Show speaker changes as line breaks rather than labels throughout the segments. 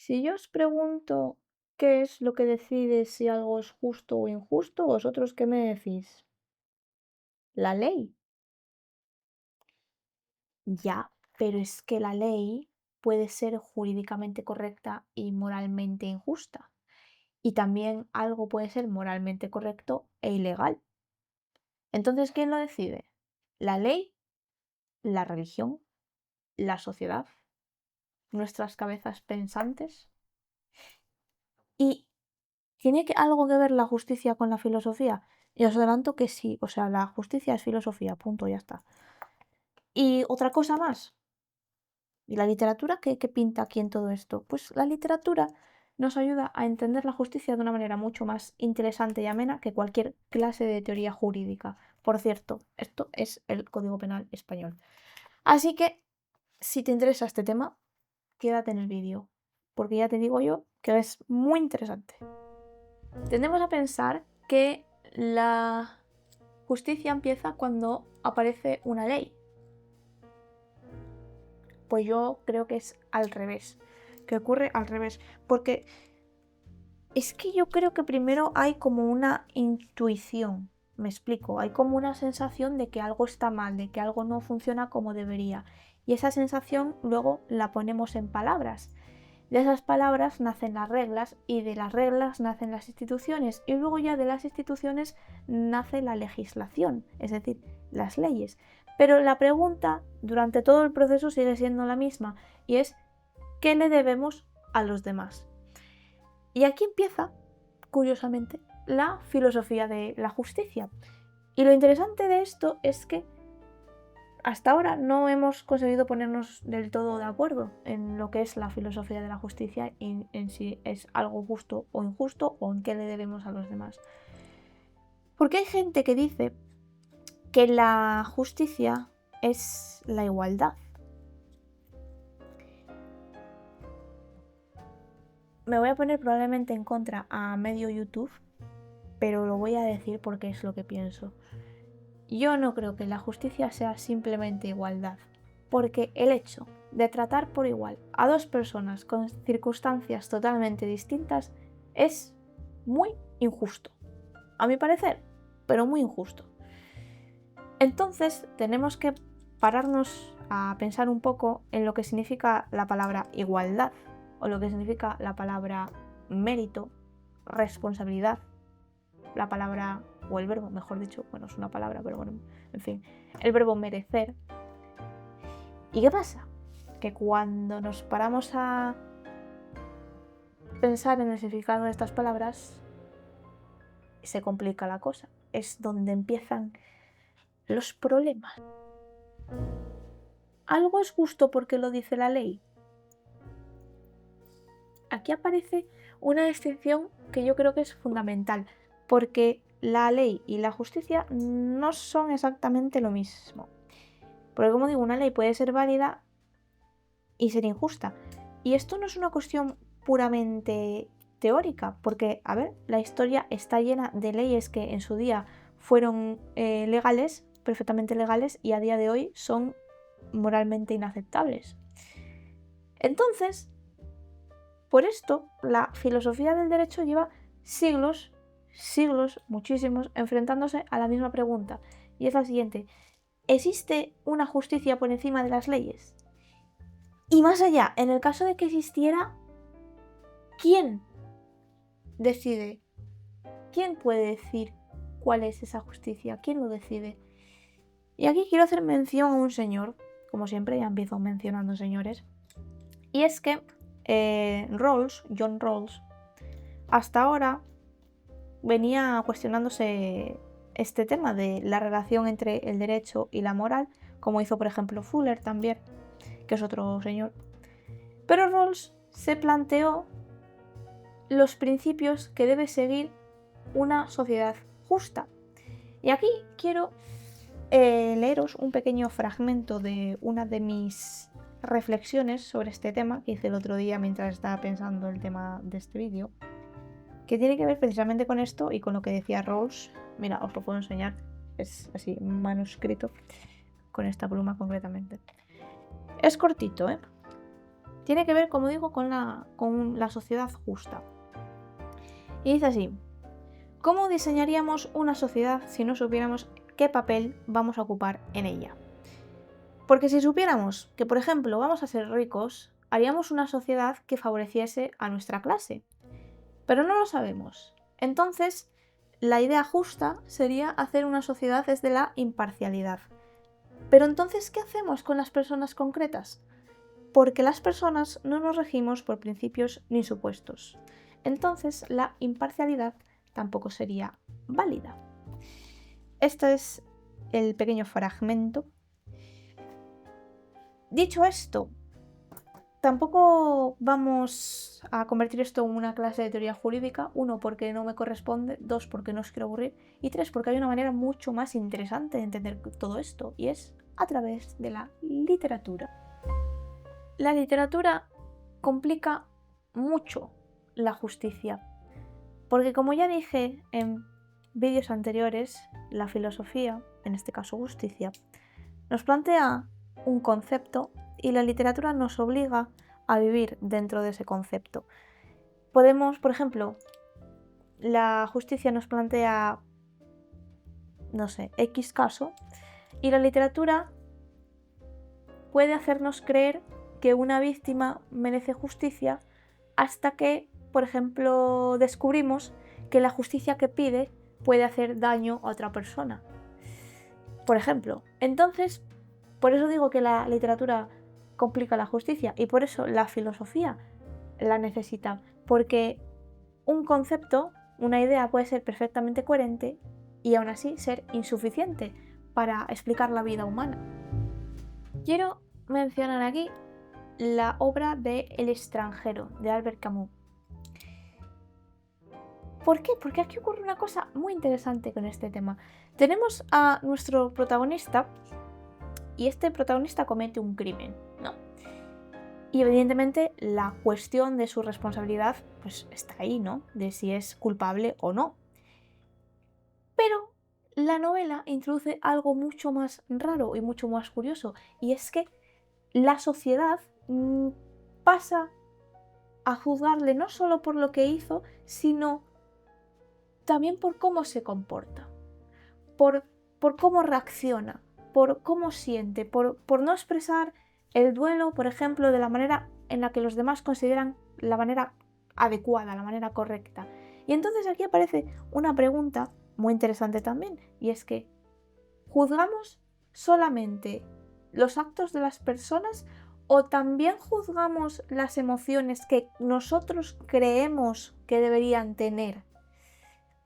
Si yo os pregunto qué es lo que decide si algo es justo o injusto, ¿vosotros qué me decís? La ley. Ya, pero es que la ley puede ser jurídicamente correcta y moralmente injusta. Y también algo puede ser moralmente correcto e ilegal. Entonces, ¿quién lo decide? ¿La ley, la religión, la sociedad, nuestras cabezas pensantes? ¿Y tiene algo que ver la justicia con la filosofía? Y os adelanto que sí, o sea, la justicia es filosofía, punto, ya está. Y otra cosa más, ¿y la literatura qué pinta aquí en todo esto? Pues la literatura nos ayuda a entender la justicia de una manera mucho más interesante y amena que cualquier clase de teoría jurídica. Por cierto, esto es el Código Penal español. Así que, si te interesa este tema, quédate en el vídeo, porque ya te digo yo que es muy interesante. Tendemos a pensar que la justicia empieza cuando aparece una ley. Pues yo creo que es al revés, que ocurre al revés, porque es que yo creo que primero hay como una intuición, me explico, hay como una sensación de que algo está mal, de que algo no funciona como debería, y esa sensación luego la ponemos en palabras. De esas palabras nacen las reglas y de las reglas nacen las instituciones y luego ya de las instituciones nace la legislación, es decir, las leyes. Pero la pregunta durante todo el proceso sigue siendo la misma y es ¿qué le debemos a los demás? Y aquí empieza, curiosamente, la filosofía de la justicia. Y lo interesante de esto es que hasta ahora no hemos conseguido ponernos del todo de acuerdo en lo que es la filosofía de la justicia y en si es algo justo o injusto o en qué le debemos a los demás. Porque hay gente que dice que la justicia es la igualdad. Me voy a poner probablemente en contra a medio YouTube, pero lo voy a decir porque es lo que pienso. Yo no creo que la justicia sea simplemente igualdad, porque el hecho de tratar por igual a dos personas con circunstancias totalmente distintas es muy injusto, a mi parecer, pero muy injusto. Entonces tenemos que pararnos a pensar un poco en lo que significa la palabra igualdad o lo que significa la palabra mérito, responsabilidad, la palabra, o el verbo, mejor dicho, bueno, es una palabra, pero bueno, en fin, el verbo merecer. ¿Y qué pasa? Que cuando nos paramos a pensar en el significado de estas palabras, se complica la cosa. Es donde empiezan los problemas. ¿Algo es justo porque lo dice la ley? Aquí aparece una distinción que yo creo que es fundamental, porque la ley y la justicia no son exactamente lo mismo. Porque como digo, una ley puede ser válida y ser injusta. Y esto no es una cuestión puramente teórica, porque, a ver, la historia está llena de leyes que en su día fueron legales, perfectamente legales, y a día de hoy son moralmente inaceptables. Entonces, por esto, la filosofía del derecho lleva siglos, muchísimos, enfrentándose a la misma pregunta, y es la siguiente: ¿existe una justicia por encima de las leyes? Y más allá, en el caso de que existiera, ¿quién decide? ¿Quién puede decir cuál es esa justicia? ¿Quién lo decide? Y aquí quiero hacer mención a un señor, como siempre, ya empiezo mencionando señores, y es que John Rawls, hasta ahora venía cuestionándose este tema de la relación entre el derecho y la moral, como hizo por ejemplo Fuller también, que es otro señor. Pero Rawls se planteó los principios que debe seguir una sociedad justa. Y aquí quiero leeros un pequeño fragmento de una de mis reflexiones sobre este tema que hice el otro día mientras estaba pensando el tema de este vídeo, que tiene que ver precisamente con esto y con lo que decía Rawls. Mira, os lo puedo enseñar, es así manuscrito, con esta pluma concretamente. Es cortito, ¿eh? Tiene que ver, como digo, con la sociedad justa. Y dice así: ¿cómo diseñaríamos una sociedad si no supiéramos qué papel vamos a ocupar en ella? Porque si supiéramos que, por ejemplo, vamos a ser ricos, haríamos una sociedad que favoreciese a nuestra clase. Pero no lo sabemos. Entonces, la idea justa sería hacer una sociedad desde la imparcialidad. Pero entonces, ¿qué hacemos con las personas concretas? Porque las personas no nos regimos por principios ni supuestos. Entonces, la imparcialidad tampoco sería válida. Este es el pequeño fragmento. Dicho esto, tampoco vamos a convertir esto en una clase de teoría jurídica. 1, porque no me corresponde. 2, porque no os quiero aburrir. Y 3, porque hay una manera mucho más interesante de entender todo esto, y es a través de la literatura. La literatura complica mucho la justicia, porque como ya dije en vídeos anteriores, la filosofía, en este caso justicia, nos plantea un concepto y la literatura nos obliga a vivir dentro de ese concepto. Podemos, por ejemplo, la justicia nos plantea, no sé, X caso, y la literatura puede hacernos creer que una víctima merece justicia hasta que, por ejemplo, descubrimos que la justicia que pide puede hacer daño a otra persona. Por ejemplo, entonces, por eso digo que la literatura complica la justicia y por eso la filosofía la necesita, porque un concepto, una idea puede ser perfectamente coherente y aún así ser insuficiente para explicar la vida humana. Quiero mencionar aquí la obra de El extranjero, de Albert Camus. ¿Por qué? Porque aquí ocurre una cosa muy interesante con este tema. Tenemos a nuestro protagonista y este protagonista comete un crimen, ¿no? Y evidentemente la cuestión de su responsabilidad pues está ahí, ¿no? De si es culpable o no. Pero la novela introduce algo mucho más raro y mucho más curioso, y es que la sociedad pasa a juzgarle no solo por lo que hizo, sino también por cómo se comporta, por cómo reacciona, por cómo siente, por no expresar el duelo, por ejemplo, de la manera en la que los demás consideran la manera adecuada, la manera correcta. Y entonces aquí aparece una pregunta muy interesante también, y es que ¿juzgamos solamente los actos de las personas o también juzgamos las emociones que nosotros creemos que deberían tener?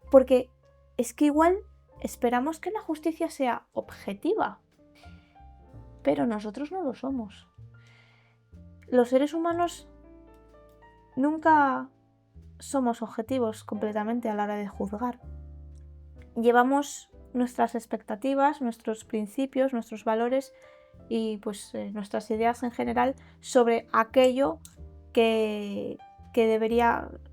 Porque es que igual esperamos que la justicia sea objetiva, pero nosotros no lo somos. Los seres humanos nunca somos objetivos completamente a la hora de juzgar. Llevamos nuestras expectativas, nuestros principios, nuestros valores y pues nuestras ideas en general sobre aquello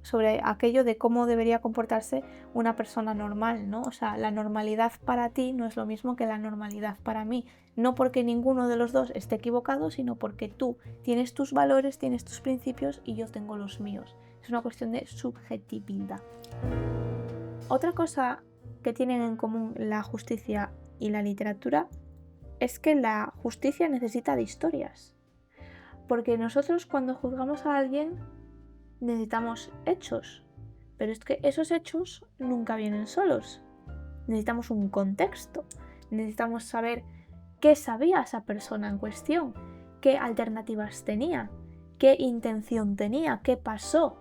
sobre aquello de cómo debería comportarse una persona normal, ¿no? O sea, la normalidad para ti no es lo mismo que la normalidad para mí, no porque ninguno de los dos esté equivocado, sino porque tú tienes tus valores, tienes tus principios y yo tengo los míos. Es una cuestión de subjetividad. Otra cosa que tienen en común la justicia y la literatura es que la justicia necesita de historias. Porque nosotros cuando juzgamos a alguien necesitamos hechos, pero es que esos hechos nunca vienen solos. Necesitamos un contexto, necesitamos saber qué sabía esa persona en cuestión, qué alternativas tenía, qué intención tenía, qué pasó,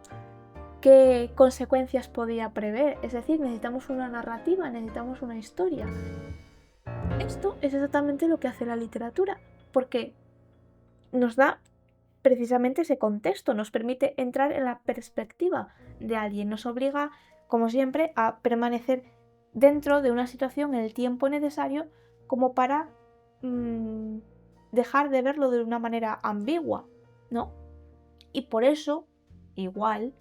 qué consecuencias podía prever. Es decir, necesitamos una narrativa, necesitamos una historia. Esto es exactamente lo que hace la literatura, porque nos da precisamente ese contexto, nos permite entrar en la perspectiva de alguien, nos obliga, como siempre, a permanecer dentro de una situación en el tiempo necesario como para dejar de verlo de una manera ambigua, ¿no? Y por eso, igual,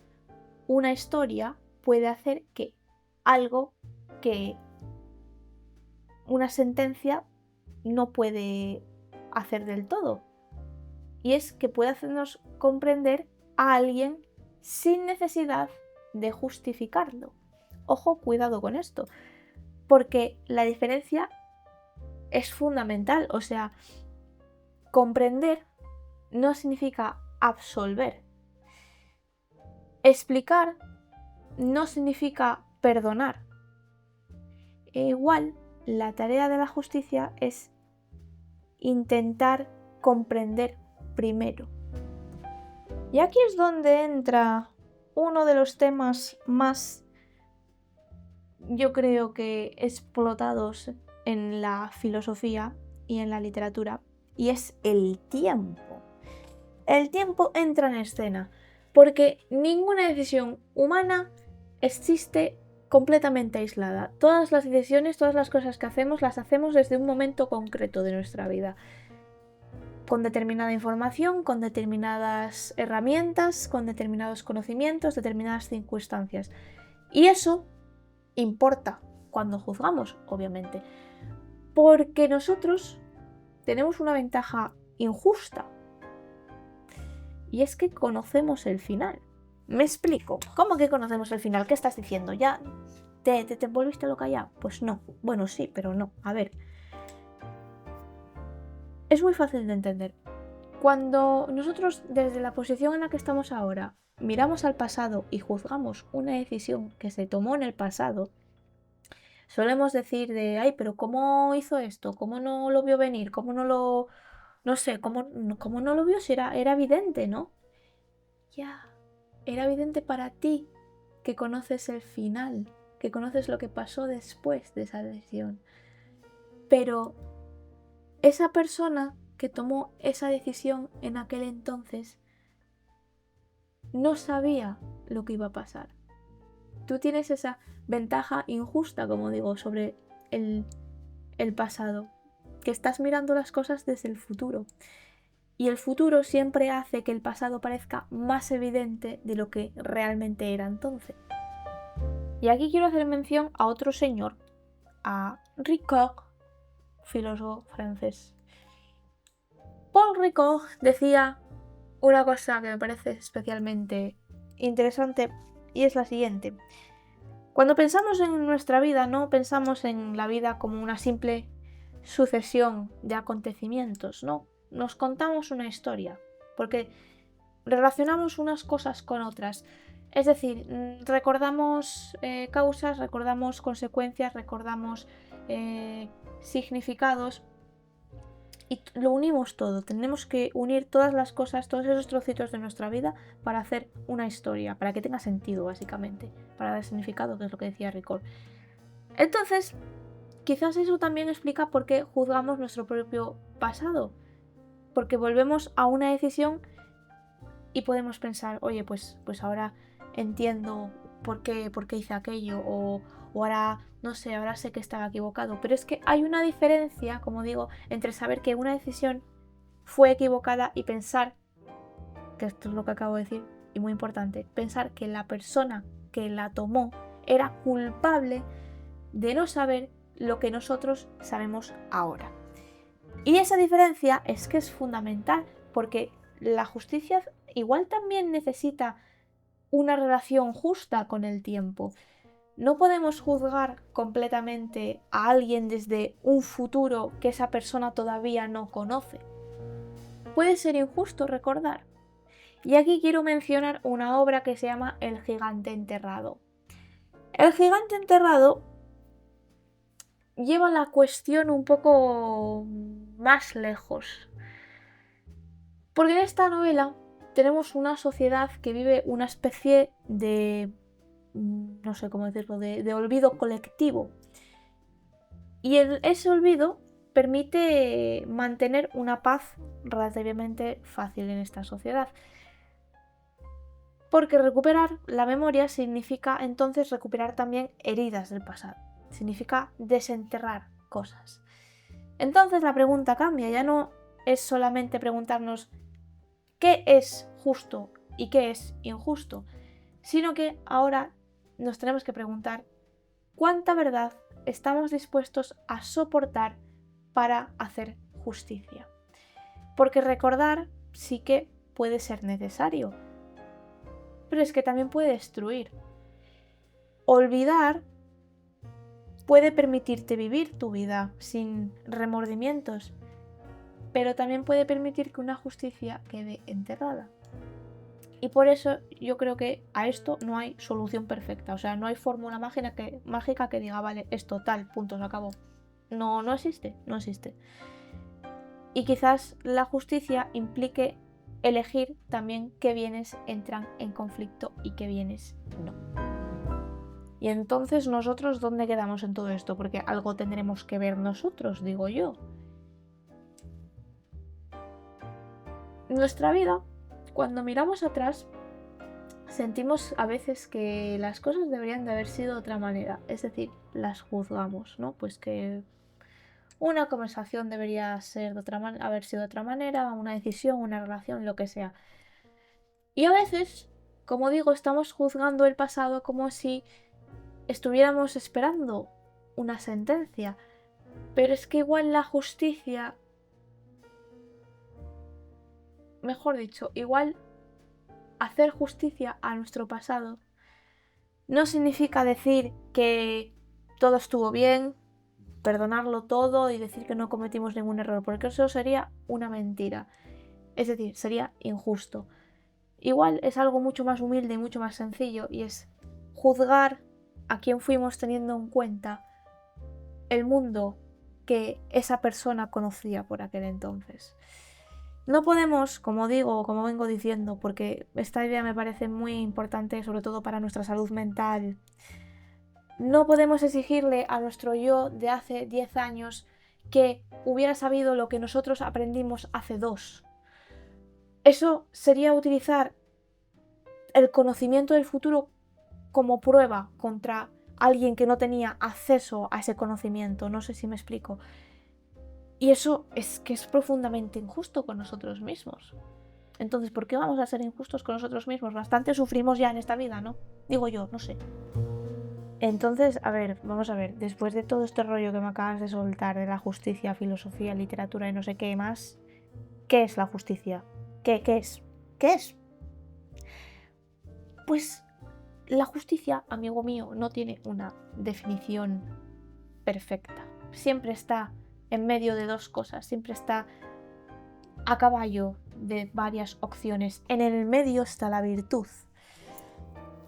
una historia puede hacer que algo que una sentencia no puede hacer del todo. y es que puede hacernos comprender a alguien sin necesidad de justificarlo. Ojo, cuidado con esto, porque la diferencia es fundamental. O sea, comprender no significa absolver. Explicar no significa perdonar. E igual, la tarea de la justicia es intentar comprender primero. Y aquí es donde entra uno de los temas más, yo creo que explotados en la filosofía y en la literatura, y es el tiempo. El tiempo entra en escena, porque ninguna decisión humana existe completamente aislada. Todas las decisiones, todas las cosas que hacemos, las hacemos desde un momento concreto de nuestra vida, con determinada información, con determinadas herramientas, con determinados conocimientos, determinadas circunstancias. Y eso importa cuando juzgamos, obviamente, porque nosotros tenemos una ventaja injusta, y es que conocemos el final. Me explico. ¿Cómo que conocemos el final? ¿Qué estás diciendo? ¿Ya te volviste loca ya? Pues no. Bueno, sí, pero no. A ver. Es muy fácil de entender. Cuando nosotros, desde la posición en la que estamos ahora, miramos al pasado y juzgamos una decisión que se tomó en el pasado, solemos decir de, ay, pero ¿cómo hizo esto? ¿Cómo no lo vio venir? ¿Cómo no lo... no sé, cómo no lo vio? Si era evidente, ¿no? Ya, era evidente para ti, que conoces el final, que conoces lo que pasó después de esa decisión. Pero esa persona que tomó esa decisión en aquel entonces no sabía lo que iba a pasar. Tú tienes esa ventaja injusta, como digo, sobre el pasado, que estás mirando las cosas desde el futuro. Y el futuro siempre hace que el pasado parezca más evidente de lo que realmente era entonces. Y aquí quiero hacer mención a otro señor, a Ricoeur, filósofo francés. Paul Ricoeur decía una cosa que me parece especialmente interesante, y es la siguiente. Cuando pensamos en nuestra vida, no pensamos en la vida como una simple sucesión de acontecimientos, no. Nos contamos una historia, porque relacionamos unas cosas con otras. Es decir, recordamos causas, recordamos consecuencias, recordamos significados, y lo unimos todo. Tenemos que unir todas las cosas, todos esos trocitos de nuestra vida para hacer una historia, para que tenga sentido, básicamente, para dar significado, que es lo que decía Ricoeur. Entonces, quizás eso también explica por qué juzgamos nuestro propio pasado, porque volvemos a una decisión y podemos pensar, oye, pues ahora entiendo por qué hice aquello, o ahora, no sé, ahora sé que estaba equivocado. Pero es que hay una diferencia, como digo, entre saber que una decisión fue equivocada y pensar, que esto es lo que acabo de decir, y muy importante, pensar que la persona que la tomó era culpable de no saber lo que nosotros sabemos ahora. Y esa diferencia es que es fundamental, porque la justicia igual también necesita una relación justa con el tiempo. No podemos juzgar completamente a alguien desde un futuro que esa persona todavía no conoce. Puede ser injusto recordar. Y aquí quiero mencionar una obra que se llama El gigante enterrado. El gigante enterrado lleva la cuestión un poco más lejos. Porque en esta novela tenemos una sociedad que vive una especie de, no sé cómo decirlo, de olvido colectivo. Y ese olvido permite mantener una paz relativamente fácil en esta sociedad. Porque recuperar la memoria significa entonces recuperar también heridas del pasado. Significa desenterrar cosas. Entonces la pregunta cambia, ya no es solamente preguntarnos qué es justo y qué es injusto, sino que ahora nos tenemos que preguntar cuánta verdad estamos dispuestos a soportar para hacer justicia. Porque recordar sí que puede ser necesario. Pero es que también puede destruir. Olvidar puede permitirte vivir tu vida sin remordimientos, pero también puede permitir que una justicia quede enterrada. Y por eso yo creo que a esto no hay solución perfecta, o sea, no hay fórmula mágica que diga, vale, esto tal, punto, se acabó. No existe, no existe. Y quizás la justicia implique elegir también qué bienes entran en conflicto y qué bienes no. Y entonces nosotros, ¿dónde quedamos en todo esto? Porque algo tendremos que ver nosotros, digo yo. Nuestra vida, cuando miramos atrás, sentimos a veces que las cosas deberían de haber sido de otra manera. Es decir, las juzgamos, ¿no? Pues que una conversación debería ser haber sido de otra manera, una decisión, una relación, lo que sea. Y a veces, como digo, estamos juzgando el pasado como si estuviéramos esperando una sentencia. Pero es que igual la justicia, mejor dicho, igual hacer justicia a nuestro pasado no significa decir que todo estuvo bien, perdonarlo todo y decir que no cometimos ningún error, porque eso sería una mentira. Es decir, sería injusto. Igual es algo mucho más humilde y mucho más sencillo, y es juzgar a quien fuimos teniendo en cuenta el mundo que esa persona conocía por aquel entonces. No podemos, como digo, como vengo diciendo, porque esta idea me parece muy importante, sobre todo para nuestra salud mental, no podemos exigirle a nuestro yo de hace 10 años que hubiera sabido lo que nosotros aprendimos hace 2. Eso sería utilizar el conocimiento del futuro como prueba contra alguien que no tenía acceso a ese conocimiento. No sé si me explico. Y eso es que es profundamente injusto con nosotros mismos. Entonces, ¿por qué vamos a ser injustos con nosotros mismos? Bastante sufrimos ya en esta vida, ¿no? Digo yo, no sé. Entonces, a ver, vamos a ver, después de todo este rollo que me acabas de soltar de la justicia, filosofía, literatura y no sé qué más, ¿qué es la justicia? ¿Qué es? ¿Qué es? Pues la justicia, amigo mío, no tiene una definición perfecta. Siempre está en medio de dos cosas, siempre está a caballo de varias opciones. En el medio está la virtud.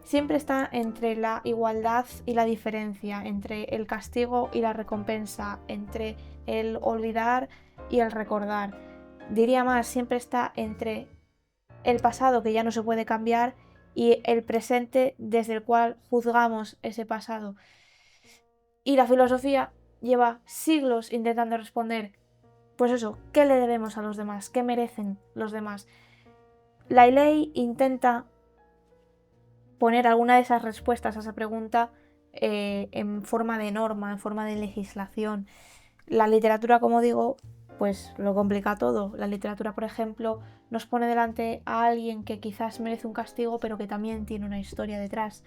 Siempre está entre la igualdad y la diferencia, entre el castigo y la recompensa, entre el olvidar y el recordar. Diría más, siempre está entre el pasado que ya no se puede cambiar y el presente desde el cual juzgamos ese pasado. Y la filosofía lleva siglos intentando responder, pues eso, ¿qué le debemos a los demás? ¿Qué merecen los demás? La ley intenta poner alguna de esas respuestas a esa pregunta en forma de norma, en forma de legislación. La literatura, como digo, pues lo complica todo. La literatura, por ejemplo, nos pone delante a alguien que quizás merece un castigo, pero que también tiene una historia detrás.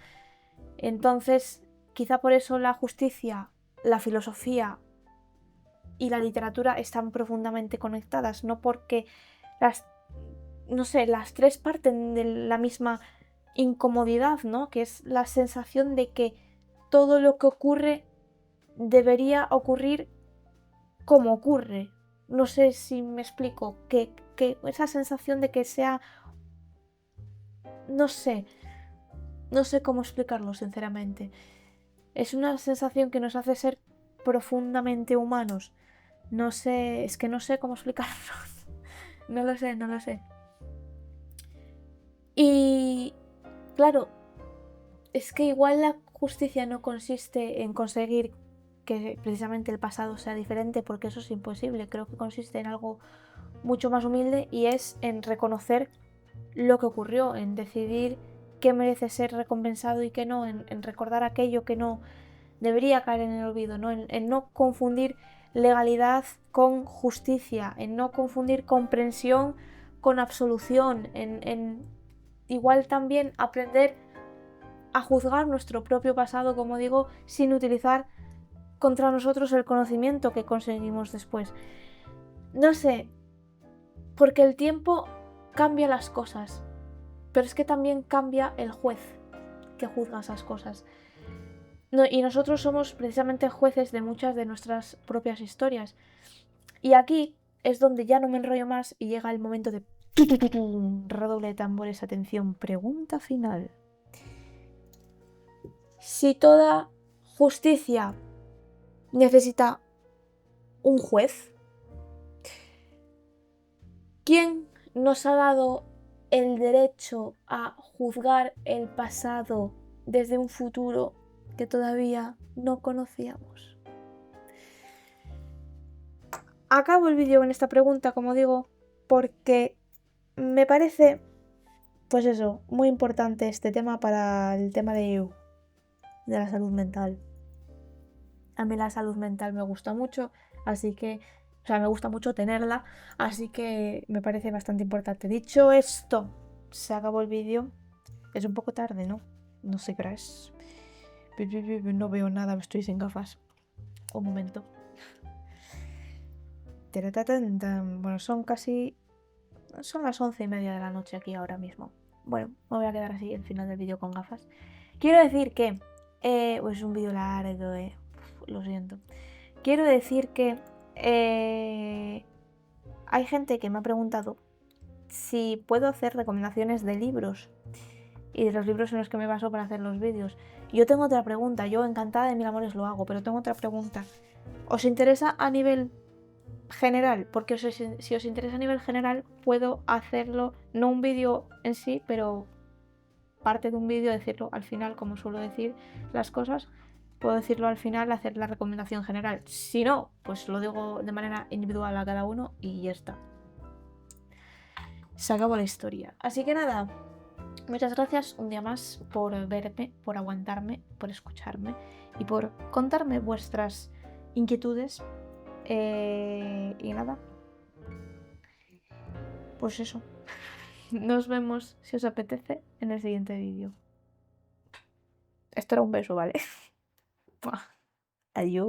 Entonces, quizá por eso la justicia, la filosofía y la literatura están profundamente conectadas, no porque las tres parten de la misma incomodidad, ¿no? Que es la sensación de que todo lo que ocurre debería ocurrir como ocurre. No sé si me explico, que esa sensación de que sea... No sé cómo explicarlo, sinceramente. Es una sensación que nos hace ser profundamente humanos. No sé, es que no sé cómo explicarlo. No lo sé. Y claro, es que igual la justicia no consiste en conseguir que precisamente el pasado sea diferente, porque eso es imposible. Creo que consiste en algo mucho más humilde y es en reconocer lo que ocurrió, en decidir qué merece ser recompensado y qué no, en recordar aquello que no debería caer en el olvido, ¿no? En no confundir legalidad con justicia, en no confundir comprensión con absolución, en igual también aprender a juzgar nuestro propio pasado, como digo, sin utilizar contra nosotros el conocimiento que conseguimos después. No sé, porque el tiempo cambia las cosas, pero es que también cambia el juez que juzga esas cosas. Y nosotros somos precisamente jueces de muchas de nuestras propias historias. Y aquí es donde ya no me enrollo más y llega el momento de redoble de tambores, atención, pregunta final. Si toda justicia necesita un juez, ¿quién nos ha dado el derecho a juzgar el pasado desde un futuro que todavía no conocíamos? Acabo el vídeo con esta pregunta, como digo, porque me parece, pues eso, muy importante este tema para el tema de la salud mental. A mí la salud mental me gusta mucho, así que, o sea, me gusta mucho tenerla, así que me parece bastante importante. Dicho esto, se acabó el vídeo. Es un poco tarde, ¿no? No sé qué hora es. No veo nada, estoy sin gafas. Un momento. Bueno, son las 11:30 de la noche aquí ahora mismo. Bueno, me voy a quedar así el final del vídeo con gafas. Quiero decir que... pues es un vídeo largo, lo siento. Quiero decir que hay gente que me ha preguntado si puedo hacer recomendaciones de libros y de los libros en los que me baso para hacer los vídeos. Yo tengo otra pregunta, yo encantada de Mil Amores lo hago, pero tengo otra pregunta. ¿Os interesa a nivel general? Porque si os interesa a nivel general, puedo hacerlo, no un vídeo en sí, pero parte de un vídeo, decirlo al final, como suelo decir las cosas. Puedo decirlo al final, hacer la recomendación general. Si no, pues lo digo de manera individual a cada uno y ya está. Se acabó la historia. Así que nada, muchas gracias un día más por verme, por aguantarme, por escucharme y por contarme vuestras inquietudes. Y nada, pues eso. Nos vemos, si os apetece, en el siguiente vídeo. Esto era un beso, ¿vale? Adiós.